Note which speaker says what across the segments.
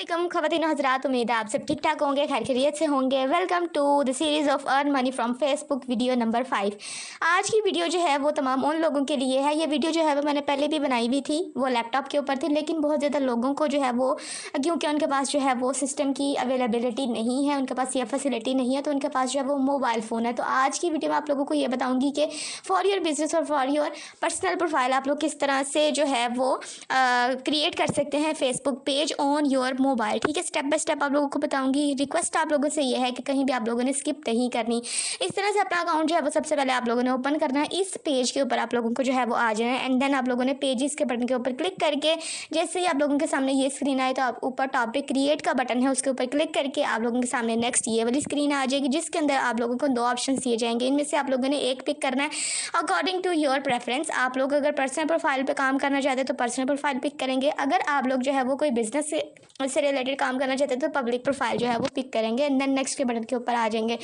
Speaker 1: अस्सलाम ख़वातीन हज़रात, उम्मीद है आप सब ठीक ठाक होंगे, खैर खैरियत से होंगे। Welcome to the series of earn money from Facebook video number 5। आज की वीडियो जो है वो तमाम उन लोगों के लिए है। ये वीडियो जो है वो मैंने पहले भी बनाई हुई थी, वो लैपटॉप के ऊपर थी, लेकिन बहुत ज़्यादा लोगों को जो है वो, क्योंकि उनके पास जो है वो सिस्टम की अवेलेबिलिटी नहीं है, उनके पास ये फैसिलिटी नहीं है, तो उनके पास जो है वो मोबाइल फ़ोन है। तो आज की वीडियो में आप लोगों को ये बताऊँगी कि फॉर योर बिज़नेस और फॉर योर पर्सनल प्रोफाइल आप लोग किस तरह से जो है वो क्रिएट कर सकते हैं Facebook page on your mobile. ठीक है, स्टेप बाय स्टेप आप लोगों को बताऊंगी। रिक्वेस्ट आप लोगों से ये है कि कहीं भी आप लोगों ने स्किप नहीं करनी। इस तरह से अपना अकाउंट जो है वो सबसे पहले आप लोगों ने ओपन करना है। इस पेज के ऊपर आप लोगों को जो है वो आ जाना है एंड देन आप लोगों ने पेजेस के बटन के ऊपर क्लिक करके, जैसे ही आप लोगों के सामने ये स्क्रीन आए तो आप ऊपर टॉप पे क्रिएट का बटन है, उसके ऊपर क्लिक करके आप लोगों के सामने नेक्स्ट ये वाली स्क्रीन आ जाएगी, जिसके अंदर आप लोगों को 2 ऑप्शन दिए जाएंगे। इनमें से आप लोगों ने एक पिक करना है अकॉर्डिंग टू योर प्रेफरेंस। आप लोग अगर पर्सनल प्रोफाइल पे काम करना चाहते हैं तो पर्सनल प्रोफाइल पिक करेंगे। अगर आप लोग जो है वो कोई बिजनेस से रिलेटेड काम करना चाहते हैं तो पब्लिक प्रोफाइल जो है वो पिक करेंगे एंड देन नेक्स्ट के बटन के ऊपर आ जाएंगे।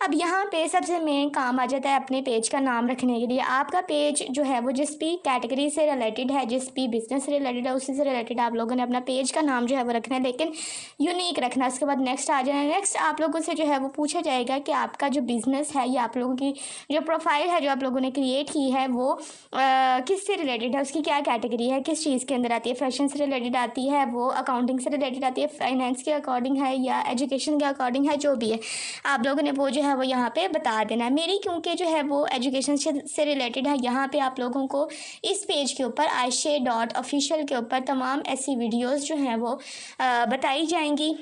Speaker 1: अब यहाँ पे सबसे मेन काम आ जाता है अपने पेज का नाम रखने के लिए। आपका पेज जो है वो जिस भी कैटेगरी से रिलेटेड है, जिस भी बिजनेस से रिलेटेड है, उसी से रिलेटेड आप लोगों ने अपना पेज का नाम जो है वो रखना है, लेकिन यूनिक रखना है। उसके बाद नेक्स्ट आ जाना है। नेक्स्ट आप लोगों से जो है वो पूछा जाएगा कि आपका जो बिजनेस है या आप लोगों की जो प्रोफाइल है जो आप लोगों ने क्रिएट की है वो किससे रिलेटेड है, उसकी क्या कैटेगरी है, किस चीज़ के अंदर आती है। फैशन से रिलेटेड आती है, वो अकाउंटिंग से रिलेटेड आती है, फाइनेंस के अकॉर्डिंग है या एजुकेशन के अकॉर्डिंग है, जो भी है आप लोगों ने वो जो है वो यहाँ पे बता देना है। मेरी क्योंकि जो है वो एजुकेशन से रिलेटेड है, यहाँ पे आप लोगों को इस पेज के ऊपर aisha.official के ऊपर तमाम ऐसी वीडियोज़ जो हैं वो बताई जाएंगी,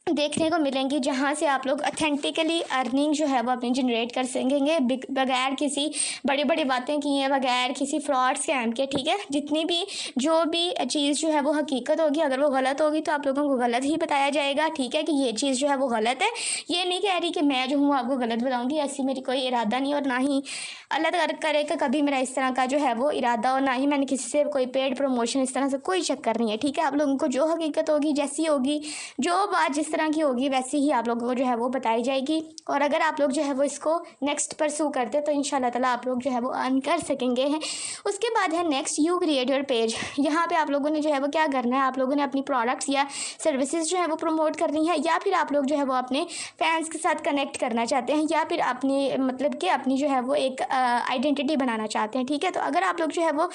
Speaker 1: देखने को मिलेंगी, जहाँ से आप लोग ऑथेंटिकली अर्निंग जो है वो अपनी जनरेट कर सकेंगे बगैर किसी बड़ी बड़ी बातें किए, बगैर किसी फ्रॉड स्कैम के। ठीक है, जितनी भी जो भी चीज़ जो है वो हकीकत होगी, अगर वो गलत होगी तो आप लोगों को गलत ही बताया जाएगा। ठीक है, कि ये चीज़ जो है वो गलत है। ये नहीं कह रही कि मैं जो हूँ आपको गलत बताऊँगी, ऐसी मेरी कोई इरादा नहीं, और ना ही अल्लाह ताला करे कि कभी मेरा इस तरह का जो है वो इरादा, और ना ही मैंने किसी से कोई पेड प्रमोशन, इस तरह से कोई चक्कर नहीं है। ठीक है, आप लोगों को जो हकीकत होगी, जैसी होगी, जो बात जिस तरह की होगी वैसे ही आप लोगों को जो है वो बताई जाएगी। और अगर आप लोग जो है वो इसको नेक्स्ट परसू करते तो इंशाल्लाह ताला आप लोग जो है वो अर्न कर सकेंगे हैं। उसके बाद है next you create your page. यहाँ पे आप लोगों ने जो है वो क्या करना है, आप लोगों ने अपनी प्रोडक्ट्स या सर्विसेज जो है वो प्रमोट करनी है, या फिर आप लोग जो है वो अपने फैंस के साथ कनेक्ट करना चाहते हैं, या फिर अपनी मतलब कि अपनी जो है वो एक आइडेंटिटी बनाना चाहते हैं। ठीक है, तो अगर आप लोग जो है वो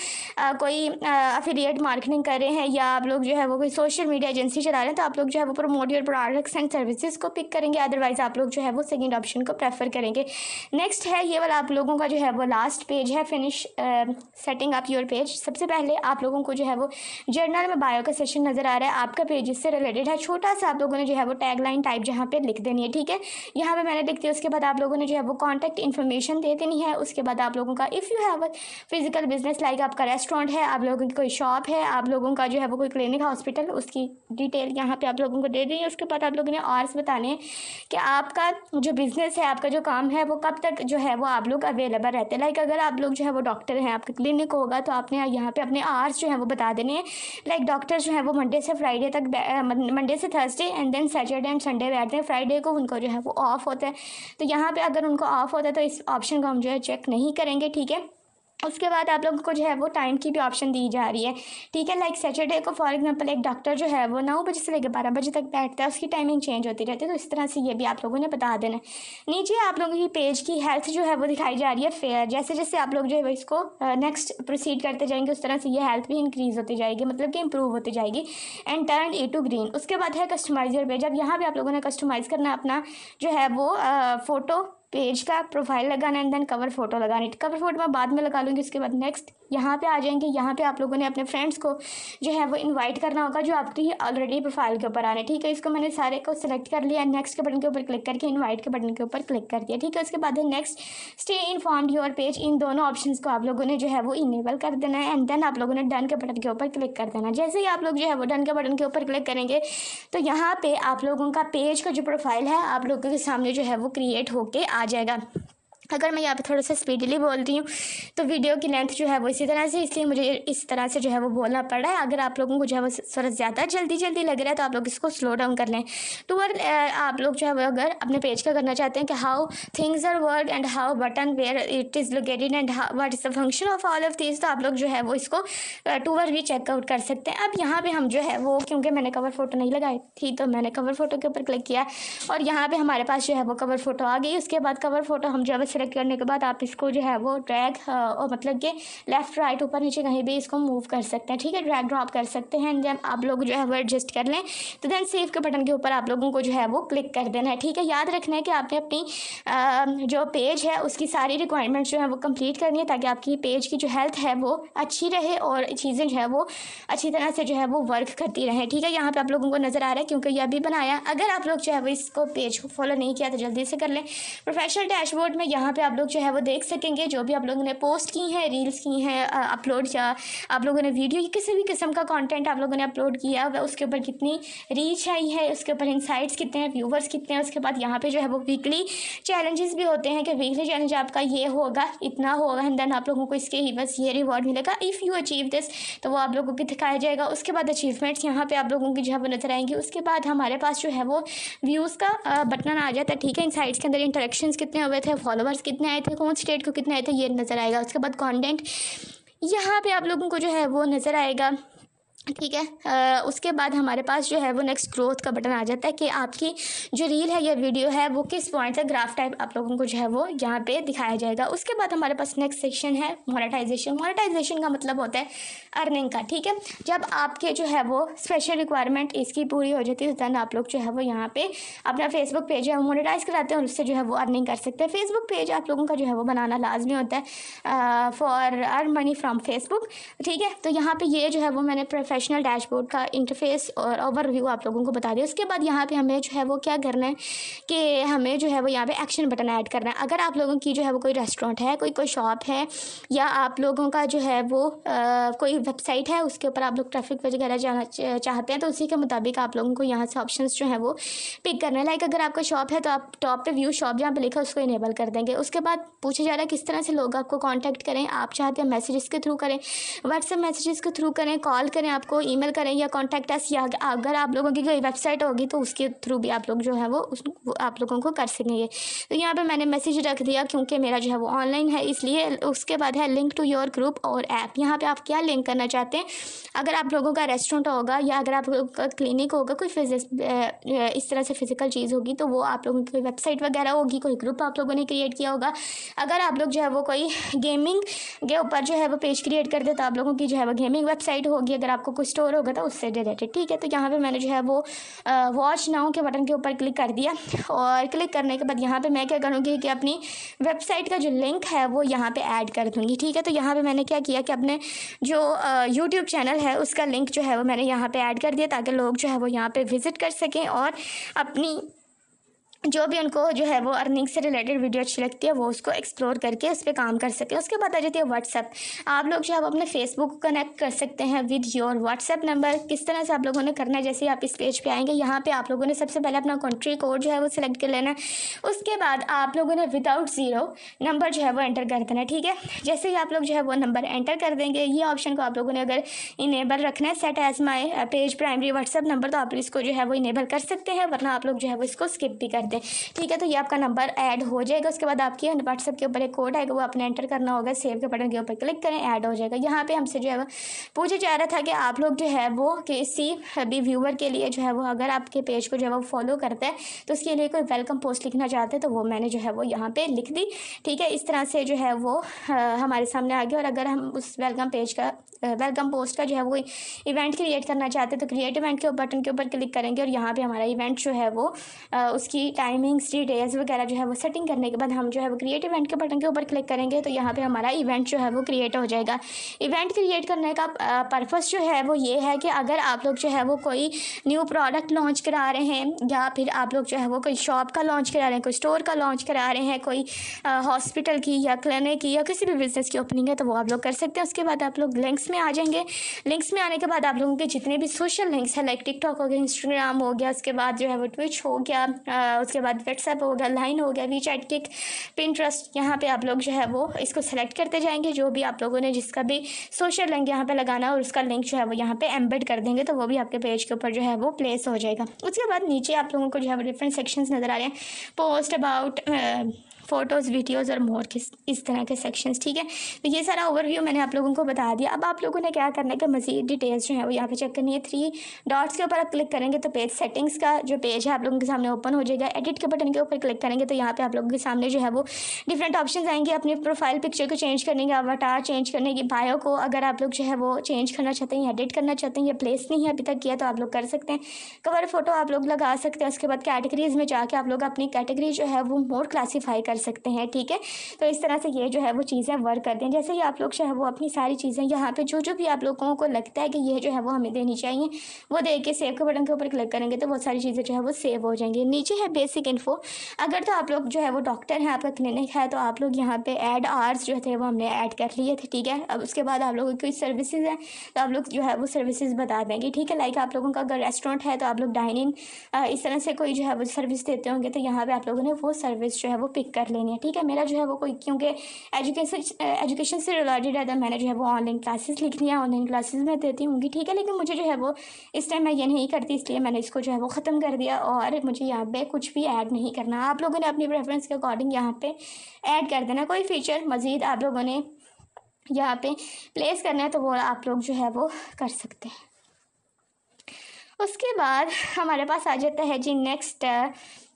Speaker 1: कोई अफिलिएट मार्केटिंग कर रहे हैं, या आप लोग जो है वो कोई सोशल मीडिया एजेंसी चला रहे हैं, तो आप लोग जो है वो promote your products and services को पिक करेंगे। अदरवाइज आप लोग जो है वो सेकंड ऑप्शन को प्रेफर करेंगे। नेक्स्ट है ये वाला आप लोगों का जो है वो लास्ट पेज है, finish setting up your page. सबसे पहले आप लोगों को जो है वो जर्नल में बायो का सेशन नजर आ रहा है, आपका पेज इससे रिलेटेड है। छोटा सा आप लोगों ने जो है वो टैगलाइन टाइप जहाँ पे लिख देनी है। ठीक है, यहाँ पे मैंने लिख दिया। उसके बाद आप लोगों ने जो है वो कॉन्टैक्ट इन्फॉर्मेशन दे देनी है। उसके बाद आप लोगों का if you have a physical business, like आपका रेस्टोरेंट है, आप लोगों की कोई शॉप है, आप लोगों का जो है वो कोई क्लिनिक हॉस्पिटल, उसकी डिटेल यहाँ पे आप लोगों को दे देनी है। उसके बाद आप लोगों ने आवर्स बताने हैं कि आपका जो बिज़नेस है, आपका जो काम है वो कब तक जो है वो आप लोग अवेलेबल रहते हैं। लाइक अगर आप लोग जो है वो डॉक्टर हैं, आपका क्लिनिक होगा, तो आपने यहाँ पे अपने आवर्स जो है वो बता देने हैं। लाइक डॉक्टर जो है वो मंडे से फ्राइडे तक, मंडे से Thursday and then Saturday and Sunday बैठते हैं। फ्राइडे को उनको जो है वो ऑफ होता है, तो यहाँ पर अगर उनको ऑफ होता है तो इस ऑप्शन को हम जो है चेक नहीं करेंगे। ठीक है, उसके बाद आप लोगों को जो है वो टाइम की भी ऑप्शन दी जा रही है। ठीक है, लाइक सैटरडे को फॉर एग्जांपल एक डॉक्टर जो है वो 9 बजे से लेकर 12 बजे तक बैठता है, उसकी टाइमिंग चेंज होती रहती है, तो इस तरह से ये भी आप लोगों ने बता देना है। नीचे आप लोगों की पेज की हेल्थ जो है वो दिखाई जा रही है फेयर। जैसे जैसे आप लोग जो है वो इसको नेक्स्ट प्रोसीड करते जाएंगे, उस तरह से ये हेल्थ भी इंक्रीज़ होती जाएगी, मतलब कि इंप्रूव होती जाएगी and turn E to green. उसके बाद है कस्टमाइज योर पेज। अब यहाँ पर आप लोगों ने कस्टमाइज़ करना अपना जो है वो फ़ोटो, पेज का प्रोफाइल लगाना एंड देन कवर फोटो लगानी। कवर फोटो मैं बाद में लगा लूँगी। उसके बाद नेक्स्ट यहाँ पे आ जाएंगे। यहाँ पे आप लोगों ने अपने फ्रेंड्स को जो है वो इनवाइट करना होगा, जो आपकी ऑलरेडी प्रोफाइल के ऊपर आने। ठीक है, इसको मैंने सारे को सिलेक्ट कर लिया, नेक्स्ट के बटन के ऊपर क्लिक करके इनवाइट के बटन के ऊपर क्लिक कर दिया। ठीक है, उसके बाद है next stay informed your page. इन दोनों ऑप्शंस को आप लोगों ने जो है वो इनेबल कर देना है एंड देन आप लोगों ने डन के बटन के ऊपर क्लिक कर देना। जैसे ही आप लोग जो है वो डन के बटन के ऊपर क्लिक करेंगे तो यहाँ पे आप लोगों का पेज का जो प्रोफाइल है आप लोगों के सामने जो है वो क्रिएट होके आ जाएगा। अगर मैं यहाँ पे थोड़ा सा स्पीडली बोल रही हूँ तो वीडियो की लेंथ जो है वो इसी तरह से, इसलिए मुझे इस तरह से जो है वो बोलना पड़ रहा है। अगर आप लोगों को जो है वो थोड़ा ज़्यादा जल्दी लग रहा है तो आप लोग इसको स्लो डाउन कर लें। आप लोग जो है वो अगर अपने पेज का करना चाहते हैं कि how things are work and how button where it is located and what is the function of all of this, तो आप लोग जो है वो इसको टूवर भी चेकआउट कर सकते हैं। अब यहाँ पर हम जो है वो, क्योंकि मैंने कवर फोटो नहीं लगाई थी तो मैंने कवर फोटो के ऊपर क्लिक किया और यहाँ पर हमारे पास जो है वो कवर फोटो आ गई। उसके बाद कवर फोटो हम जो है सेलेक्ट करने के बाद आप इसको जो है वो ड्रैग और मतलब कि लेफ्ट राइट ऊपर नीचे कहीं भी इसको मूव कर सकते हैं, ठीक है, ड्रैग ड्रॉप कर सकते हैं। जब आप लोग जो है वो एडजस्ट कर लें तो देन सेव के बटन के ऊपर आप लोगों को जो है वो क्लिक कर देना है, ठीक है। याद रखना है कि आपने अपनी जो पेज है उसकी सारी रिक्वायरमेंट्स जो है वो कंप्लीट करनी है ताकि आपकी पेज की जो हेल्थ है वो अच्छी रहे और चीज़ें जो है वो अच्छी तरह से जो है वो वर्क करती रहें, ठीक है। यहाँ पे आप लोगों को नज़र आ रहा है क्योंकि ये अभी बनाया। अगर आप लोग जो है वो इसको पेज को फॉलो नहीं किया तो जल्दी से कर लें। प्रोफेशनल डैशबोर्ड में यहाँ पे आप लोग जो है वो देख सकेंगे जो भी आप लोगों ने पोस्ट की हैं, रील्स की हैं अपलोड, या आप लोगों ने वीडियो किसी भी किस्म का कंटेंट आप लोगों ने अपलोड किया हुआ, उसके ऊपर कितनी रीच आई है, उसके ऊपर इनसाइट्स कितने हैं, व्यूवर्स कितने हैं। उसके बाद यहाँ पे जो है वो वीकली चैलेंजेस भी होते हैं कि वीकली चैलेंज आपका ये होगा, इतना होगा एंड देन आप लोगों को इसके ही बस ये रिवॉर्ड मिलेगा इफ़ यू अचीव दिस, तो वो आप लोगों को दिखाया जाएगा। उसके बाद अचीवमेंट्स यहाँ पे आप लोगों की जो है वो नजर आएंगी। उसके बाद हमारे पास जो है वो व्यूज़ का बटन आ जाता है, ठीक है। इनसाइट्स के अंदर इंटरेक्शंस कितने हुए थे, फॉलोवर्स कितने आए थे, कौन स्टेट को कितने आए थे, ये नज़र आएगा। उसके बाद कंटेंट यहाँ पे आप लोगों को जो है वो नज़र आएगा, ठीक है। उसके बाद हमारे पास जो है वो नेक्स्ट ग्रोथ का बटन आ जाता है कि आपकी जो रील है या वीडियो है वो किस पॉइंट से, ग्राफ टाइप आप लोगों को जो है वो यहाँ पे दिखाया जाएगा। उसके बाद हमारे पास नेक्स्ट सेक्शन है मोनेटाइजेशन। मोनेटाइजेशन का मतलब होता है अर्निंग का, ठीक है। जब आपके जो है वो स्पेशल रिक्वायरमेंट इसकी पूरी हो जाती है तो देन आप लोग जो है वो यहाँ पे अपना फेसबुक पेज है वो मोनेटाइज कराते हैं और उससे जो है वो अर्निंग कर सकते हैं। फेसबुक पेज आप लोगों का जो है वो बनाना लाजमी होता है for earn money from Facebook, ठीक है। तो यहाँ पे ये जो है वो मैंने प्रोफेशनल डैशबोर्ड का इंटरफेस और ओवरव्यू आप लोगों को बता दिया। उसके बाद यहाँ पे हमें जो है वो क्या करना है कि हमें जो है वो यहाँ पे एक्शन बटन ऐड करना है। अगर आप लोगों की जो है वो कोई रेस्टोरेंट है, कोई शॉप है, या आप लोगों का जो है वो कोई वेबसाइट है, उसके ऊपर आप लोग ट्रैफिक वगैरह जाना चाहते हैं तो उसी के मुताबिक आप लोगों को यहाँ से ऑप्शंस जो है वो पिक करना है। लाइक अगर आपका शॉप है तो आप टॉप पे व्यू शॉप जहाँ पे लिखा है उसको इनेबल कर देंगे। उसके बाद पूछा जा रहा है किस तरह से लोग आपको कॉन्टैक्ट करें, आप चाहते हैं मैसेजेस के थ्रू करें, व्हाट्सएप मैसेजेस के थ्रू करें, कॉल करें, आपको ईमेल करें या कॉन्टैक्ट अस, या अगर आप लोगों की कोई वेबसाइट होगी तो उसके थ्रू भी आप लोग जो है वो आप लोगों को कर सकेंगे। तो यहाँ पे मैंने मैसेज रख दिया क्योंकि मेरा जो है वो ऑनलाइन है इसलिए। उसके बाद है लिंक टू योर ग्रुप और ऐप। यहाँ पे आप क्या लिंक करना चाहते हैं, अगर आप लोगों का रेस्टोरेंट होगा या अगर आप लोगों का क्लिनिक होगा, कोई इस तरह से फिजिकल चीज़ होगी तो वो आप लोगों की कोई वेबसाइट वगैरह होगी, कोई ग्रुप आप लोगों ने क्रिएट किया होगा। अगर आप लोग जो है वो कोई गेमिंग के ऊपर जो है वो पेज क्रिएट कर दे तो आप लोगों की जो है वो गेमिंग वेबसाइट होगी। अगर आपको कोई स्टोर होगा तो उससे रिलेटेड, ठीक है। तो यहाँ पे मैंने जो है वो वॉच नाउ के बटन के ऊपर क्लिक कर दिया और क्लिक करने के बाद यहाँ पे मैं क्या करूँगी कि अपनी वेबसाइट का जो लिंक है वो यहाँ पे ऐड कर दूँगी, ठीक है। तो यहाँ पे मैंने क्या किया कि अपने जो यूट्यूब चैनल है उसका लिंक जो है वो मैंने यहाँ पे ऐड कर दिया ताकि लोग जो है वो यहाँ पे विज़िट कर सकें और अपनी जो भी उनको जो है वो अर्निंग से रिलेटेड वीडियो अच्छी लगती है वो उसको एक्सप्लोर करके उस पर काम कर सकें। उसके बाद आ जाती है व्हाट्सएप। आप लोग जो है वो अपने फेसबुक को कनेक्ट कर सकते हैं विद योर व्हाट्सएप नंबर। किस तरह से आप लोगों ने करना है, जैसे आप इस पेज पे आएंगे यहाँ पे आप लोगों ने सबसे पहले अपना कंट्री कोड जो है वो सिलेक्ट कर लेना है। उसके बाद आप लोगों ने विदाउट ज़ीरो नंबर जो है वो एंटर कर देना है, ठीक है। जैसे ही आप लोग जो है वो नंबर एंटर कर देंगे, ये ऑप्शन को आप लोगों ने अगर इनेबल रखना है set as my page primary WhatsApp number, तो आप इसको जो है वो इनेबल कर सकते हैं, वरना आप लोग जो है वो इसको स्किप भी कर दें, ठीक है। तो ये आपका नंबर ऐड हो जाएगा। उसके बाद आपके व्हाट्सएप के ऊपर एक कोड आएगा वो आपने एंटर करना होगा, सेव के बटन के ऊपर क्लिक करें, ऐड हो जाएगा। यहाँ पे हमसे जो है वो पूछा जा रहा था कि आप लोग जो है वो किसी भी व्यूवर के लिए जो है वो अगर आपके पेज को जो है वो फॉलो करता है तो उसके लिए कोई वेलकम पोस्ट लिखना चाहते हैं तो वो मैंने जो है वो यहाँ पे लिख दी, ठीक है। इस तरह से जो है वो हमारे सामने आ गया। और अगर हम उस वेलकम पोस्ट का जो है वो इवेंट क्रिएट करना चाहते हैं तो क्रिएट इवेंट के बटन के ऊपर क्लिक करेंगे और यहाँ पे हमारा इवेंट जो है वो उसकी टाइमिंग्स डिटेल्स वगैरह जो है वो सेटिंग करने के बाद हम जो है वो क्रिएट इवेंट के बटन के ऊपर क्लिक करेंगे तो यहाँ पे हमारा इवेंट जो है वो क्रिएट हो जाएगा। इवेंट क्रिएट करने का पर्पस जो है वो ये है कि अगर आप लोग जो है वो कोई न्यू प्रोडक्ट लॉन्च करा रहे हैं या फिर आप लोग जो है वो कोई शॉप का लॉन्च करा रहे हैं, कोई स्टोर का लॉन्च करा रहे हैं, कोई हॉस्पिटल की या क्लिनिक की या किसी भी बिजनेस की ओपनिंग है तो वो आप लोग कर सकते हैं। उसके बाद आप लोग लिंक्स में आ जाएंगे। लिंक्स में आने के बाद आप लोगों के जितने भी सोशल लिंक्स हैं लाइक टिकटॉक हो गया, इंस्टाग्राम हो गया, उसके बाद जो है वो ट्विच हो गया, उसके बाद व्हाट्सएप हो गया, लाइन हो गया, वीचैट, किक, पिंटरेस्ट, यहाँ पे आप लोग जो है वो इसको सेलेक्ट करते जाएंगे। जो भी आप लोगों ने जिसका भी सोशल लिंक यहाँ पे लगाना और उसका लिंक जो है वो यहाँ पे एम्बेड कर देंगे तो वो भी आपके पेज के ऊपर जो है वो प्लेस हो जाएगा। उसके बाद नीचे आप लोगों को जो है वो डिफरेंट सेक्शंस नज़र आ रहे हैं, पोस्ट अबाउट, फ़ोटोज़, वीडियोज़ और मोर, इस तरह के सेक्शंस। ठीक है, तो ये सारा ओवरव्यू मैंने आप लोगों को बता दिया। अब आप लोगों ने क्या करना है कि मज़ीद डिटेल्स जो है वो यहाँ पे चेक करनी है। 3 डॉट्स के ऊपर आप क्लिक करेंगे तो पेज सेटिंग्स का जो पेज है आप लोगों के सामने ओपन हो जाएगा। एडिट के बटन के ऊपर क्लिक करेंगे तो यहाँ पे आप लोगों के सामने जो है वो डिफरेंट ऑप्शन आएंगे अपनी प्रोफाइल पिक्चर को चेंज करने के, अवतार चेंज करने की, बायो को अगर आप लोग जो है वो चेंज करना चाहते हैं, एडिट करना चाहते हैं, या प्लेस नहीं है अभी तक किया तो आप लोग कर सकते हैं। कवर फोटो आप लोग लगा सकते हैं। उसके बाद कैटेगरीज में जाके आप लोग अपनी कैटेगरी जो है वो मोर क्लासीफाई कर सकते हैं। ठीक है, तो इस तरह से ये जो है वो चीज़ें वर्क करती हैं। जैसे ही आप लोग जो है वो अपनी सारी चीज़ें यहाँ पे जो भी आप लोगों को लगता है कि ये जो है वो हमें देनी चाहिए वो दे के सेव के बटन के ऊपर क्लिक करेंगे तो बहुत सारी चीज़ें जो है वो सेव हो जाएंगी। नीचे है बेसिक इन्फो। अगर तो आप लोग जो है वो डॉक्टर हैं, आपका क्लिनिक है, तो आप लोग यहाँ पे ऐड आवर्स जो थे वो हमने ऐड कर लिए थे। ठीक है, अब उसके बाद आप लोगों की सर्विसेज हैं तो आप लोग जो है वो सर्विसेज बता देंगे। ठीक है, लाइक आप लोगों का अगर रेस्टोरेंट है तो आप लोग डाइनिंग इस तरह से कोई जो है वो सर्विस देते होंगे तो यहाँ पे आप लोगों ने वो सर्विस जो है वो पिक कर लेनी है। ठीक है, मेरा जो है वो कोई क्योंकि एजुकेशन से रिलेटेड है तो मैंने जो है वो ऑनलाइन क्लासेस लिख लिया, ऑनलाइन क्लासेस मैं देती होंगी। ठीक है, लेकिन मुझे जो है वो इस टाइम मैं ये नहीं करती, इसलिए मैंने इसको जो है वो ख़त्म कर दिया और मुझे यहाँ पे कुछ भी ऐड नहीं करना। आप लोगों ने अपनी प्रेफरेंस के अकॉर्डिंग यहाँ पे ऐड कर देना। कोई फीचर मज़ीद आप लोगों ने यहाँ पे प्लेस करना है तो वो आप लोग जो है वो कर सकते हैं। उसके बाद हमारे पास आ जाता है जी नेक्स्ट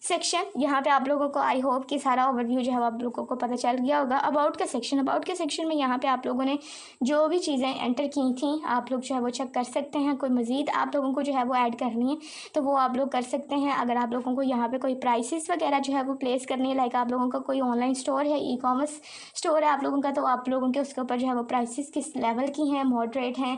Speaker 1: सेक्शन। यहाँ पे आप लोगों को आई होप कि सारा ओवरव्यू जो है आप लोगों को पता चल गया होगा। अबाउट का सेक्शन, अबाउट के सेक्शन में यहाँ पे आप लोगों ने जो भी चीज़ें एंटर की थी आप लोग जो है वो चेक कर सकते हैं। कोई मज़ीद आप लोगों को जो है वो ऐड करनी है तो वो आप लोग कर सकते हैं। अगर आप लोगों को यहाँ पे कोई प्राइसेस वगैरह जो है वो प्लेस करनी है, लाइक आप लोगों का कोई ऑनलाइन स्टोर है, ई कॉमर्स स्टोर है आप लोगों का, तो आप लोगों के उसके ऊपर जो है वो प्राइसेस किस लेवल की हैं, मॉडरेट हैं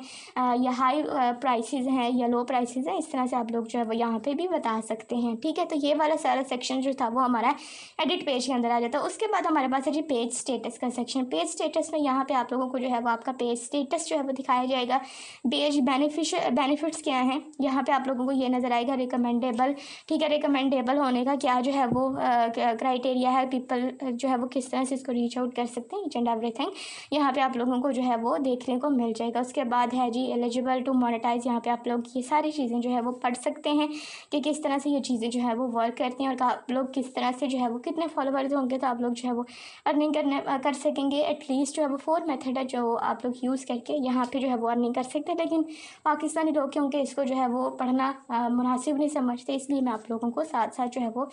Speaker 1: या हाई प्राइसेस हैं या लो प्राइसेस हैं, इस तरह से आप लोग जो है वो यहाँ पे भी बता सकते हैं। ठीक है, तो ये वाला सारा सेक्शन जो था वो हमारा एडिट पेज के अंदर आ जाता है। उसके बाद हमारे पास है जी पेज स्टेटस का सेक्शन। पेज स्टेटस में यहाँ पे आप लोगों को जो है वो आपका पेज स्टेटस जो है वो दिखाया जाएगा। पेज बेनिफिट्स क्या हैं यहाँ पे आप लोगों को ये नज़र आएगा। रिकमेंडेबल, ठीक है, रिकमेंडेबल होने का क्या जो है वो क्राइटेरिया है, पीपल जो है वो किस तरह से इसको रीच आउट कर सकते हैं, ईच एंड एवरीथिंग यहाँ पे आप लोगों को जो है वो देखने को मिल जाएगा। उसके बाद है जी एलिजिबल टू मोनेटाइज। यहाँ पे आप लोग ये सारी चीज़ें जो है वो पढ़ सकते हैं कि किस तरह से ये चीज़ें जो है वो वर्क करती हैं और आप लोग किस तरह से जो है वो कितने फॉलोवर्स होंगे तो आप लोग जो है वो अर्निंग कर सकेंगे। एटलीस्ट जो है वो 4 मेथड है जो आप लोग यूज़ करके यहाँ पे जो है वो अर्निंग कर सकते हैं। लेकिन पाकिस्तानी लोग क्योंकि इसको जो है वो पढ़ना मुनासिब नहीं समझते, इसलिए मैं आप लोगों को साथ साथ जो है वो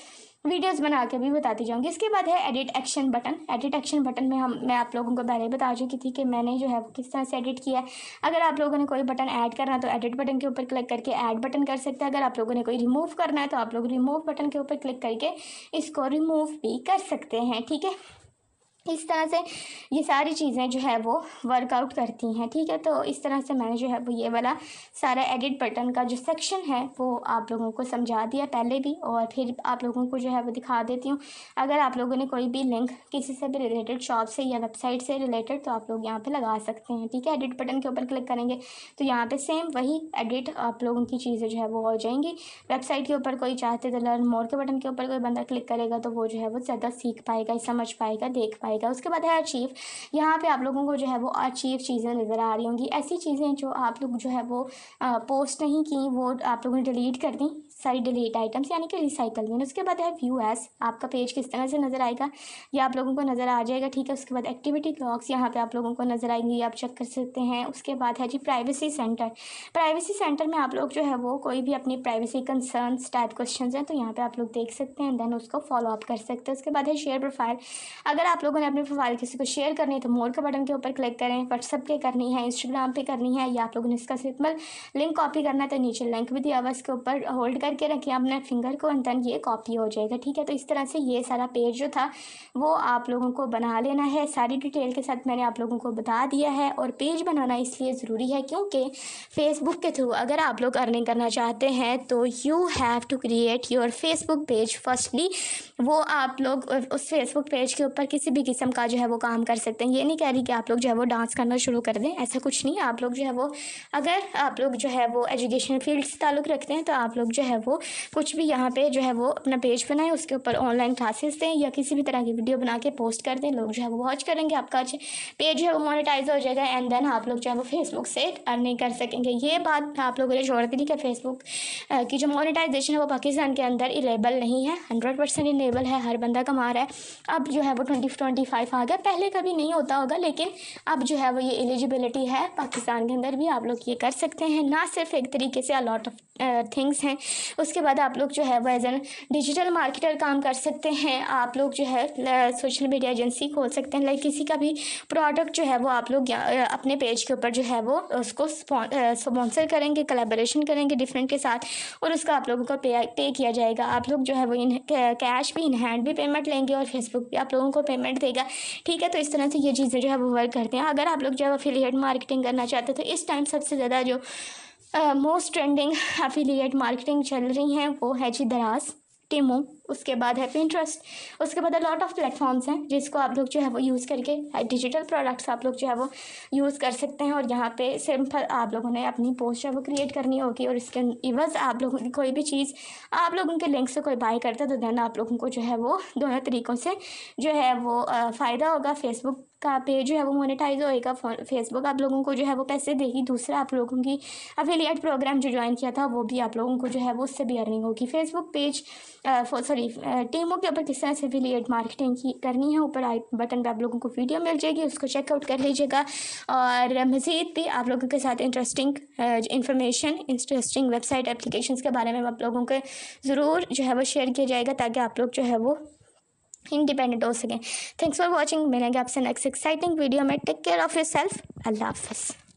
Speaker 1: वीडियोस बना के भी बताती जाऊँगी। इसके बाद है edit action button. Edit action button में मैं आप लोगों को पहले बता चुकी थी कि मैंने जो है वो किस तरह से एडिट किया है। अगर आप लोगों ने कोई बटन ऐड करना है तो एडिट बटन के ऊपर क्लिक करके ऐड बटन कर सकते हैं। अगर आप लोगों ने कोई रिमूव करना है तो आप लोग रिमूव बटन के ऊपर क्लिक करके इसको रिमूव भी कर सकते हैं। ठीक है, इस तरह से ये सारी चीज़ें जो है वो वर्कआउट करती हैं। ठीक है, तो इस तरह से मैंने जो है वो ये वाला सारा एडिट बटन का जो सेक्शन है वो आप लोगों को समझा दिया पहले भी और फिर आप लोगों को जो है वो दिखा देती हूँ। अगर आप लोगों ने कोई भी लिंक किसी से भी रिलेटेड शॉप से या वेबसाइट से रिलेटेड तो आप लोग यहाँ पर लगा सकते हैं। ठीक है, एडिट बटन के ऊपर क्लिक करेंगे तो यहाँ पर सेम वही एडिट आप लोगों की चीज़ें जो है वो हो जाएंगी। वेबसाइट के ऊपर कोई चाहते तो लर्न मोर के बटन के ऊपर कोई बंदा क्लिक करेगा तो वो जो है वो ज़्यादा सीख पाएगा, समझ पाएगा, देख पाएगा। उसके बाद है अचीव। यहाँ पे आप लोगों को जो है वो अचीव चीज़ें नज़र आ रही होंगी, ऐसी चीज़ें जो आप लोग जो है वो पोस्ट नहीं की वो आप लोगों ने डिलीट कर दी, सारी डिलीट आइटम्स यानी कि रिसाइकल में। उसके बाद है व्यू एज, आपका पेज किस तरह से नज़र आएगा ये आप लोगों को नज़र आ जाएगा। ठीक है, उसके बाद एक्टिविटी लॉग्स यहाँ पे आप लोगों को नज़र आएंगी, आप चेक कर सकते हैं। उसके बाद है जी प्राइवेसी सेंटर। प्राइवेसी सेंटर में आप लोग जो है वो कोई भी अपनी प्राइवेसी कंसर्न्स टाइप क्वेश्चन हैं तो यहाँ पे आप लोग देख सकते हैं, देन उसको फॉलो अप कर सकते हैं। उसके बाद है शेयर प्रोफाइल। अगर आप लोगों ने अपनी प्रोफाइल किसी को शेयर करनी है तो मोर के बटन के ऊपर क्लिक करें। व्हाट्सएप पे करनी है, इंस्टाग्राम पे करनी है या आप लोगों ने इसका सिंपल लिंक कॉपी करना है तो नीचे लिंक भी दिया हुआ, इसके ऊपर होल्ड करके रखें अपने फिंगर को एंड देन ये कॉपी हो जाएगा। ठीक है, तो इस तरह से ये सारा पेज जो था वो आप लोगों को बना लेना है। सारी डिटेल के साथ मैंने आप लोगों को बता दिया है और पेज बनाना इसलिए ज़रूरी है क्योंकि फेसबुक के थ्रू अगर आप लोग अर्निंग करना चाहते हैं तो you have to create your Facebook page firstly. वो आप लोग उस फेसबुक पेज के ऊपर किसी भी किस्म का जो है वो काम कर सकते हैं। ये नहीं कह रही कि आप लोग जो है वो डांस करना शुरू कर दें, ऐसा कुछ नहीं। आप लोग जो है वो अगर आप लोग जो है वो एजुकेशन फील्ड से ताल्लुक़ रखते हैं तो आप लोग जो है वो कुछ भी यहाँ पे जो है वो अपना पेज बनाएं, उसके ऊपर ऑनलाइन क्लासेस दें या किसी भी तरह की वीडियो बना के पोस्ट कर दें। लोग जो है वो वॉच करेंगे, आपका पेज जो है वो मोनेटाइज हो जाएगा एंड देन आप लोग जो है वो फेसबुक से अर्निंग कर सकेंगे। ये बात आप लोगों ने छोड़ दी कि फेसबुक की जो मोनेटाइजेशन है वो पाकिस्तान के अंदर इनेबल नहीं है, 100% इनेबल है, हर बंदा कमा रहा है। अब जो है वो 2025 आ गया, पहले कभी नहीं होता होगा लेकिन अब जो है वो ये एलिजिबिलिटी है पाकिस्तान के अंदर भी, आप लोग ये कर सकते हैं। ना सिर्फ एक तरीके से अलॉट ऑफ थिंग्स हैं। उसके बाद आप लोग जो है वो एज एन डिजिटल मार्केटर काम कर सकते हैं। आप लोग जो है सोशल मीडिया एजेंसी खोल सकते हैं, लाइक किसी का भी प्रोडक्ट जो है वो आप लोग अपने पेज के ऊपर जो है वो उसको स्पॉन्सर करेंगे, कोलैबोरेशन करेंगे डिफरेंट के साथ और उसका आप लोगों को पे किया जाएगा। आप लोग जो है वो कैश भी इन हैंड भी पेमेंट लेंगे और फेसबुक भी आप लोगों को पेमेंट देगा। ठीक है, तो इस तरह से ये चीज़ें जो है वो वर्क करते हैं। अगर आप लोग जो है एफिलिएट मार्केटिंग करना चाहते हैं तो इस टाइम सबसे ज़्यादा जो मोस्ट ट्रेंडिंग एफिलिएट मार्केटिंग चल रही हैं वो है जी दराज, टिमो, उसके बाद है पिंटरेस्ट, उसके बाद लॉट ऑफ प्लेटफॉर्म्स हैं जिसको आप लोग जो है वो यूज़ करके डिजिटल प्रोडक्ट्स आप लोग जो है वो यूज़ कर सकते हैं। और यहाँ पे सिंपल आप लोगों ने अपनी पोस्ट जो है वो क्रिएट करनी होगी और इसके इवज़ आप लोगों की कोई भी चीज़ आप लोग उनके लिंक से कोई बाय करता है तो देन आप लोगों को जो है वो दोनों तरीक़ों से जो है वो फ़ायदा होगा। फेसबुक का पेज जो है वो मोनेटाइज होएगा, फेसबुक आप लोगों को जो है वो पैसे देगी। दूसरा आप लोगों की एफिलिएट प्रोग्राम जो ज्वाइन किया था वो भी आप लोगों को जो है वो उससे भी अर्निंग होगी। फेसबुक पेज टीमों के ऊपर किस तरह से एफिलिएट मार्केटिंग की करनी है, ऊपर आई बटन पे आप लोगों को वीडियो मिल जाएगी, उसको चेकआउट कर लीजिएगा। और मज़ीद भी आप लोगों के साथ interesting information, interesting website applications के बारे में आप लोगों को ज़रूर जो है वो शेयर किया जाएगा ताकि आप लोग जो है वो इंडिपेंडेंट हो सकें। Thanks for watching. मिलेंगे आपसे नेक्स्ट एक्साइटिंग वीडियो में। Take care of yourself. अल्लाह हाफ़िज़।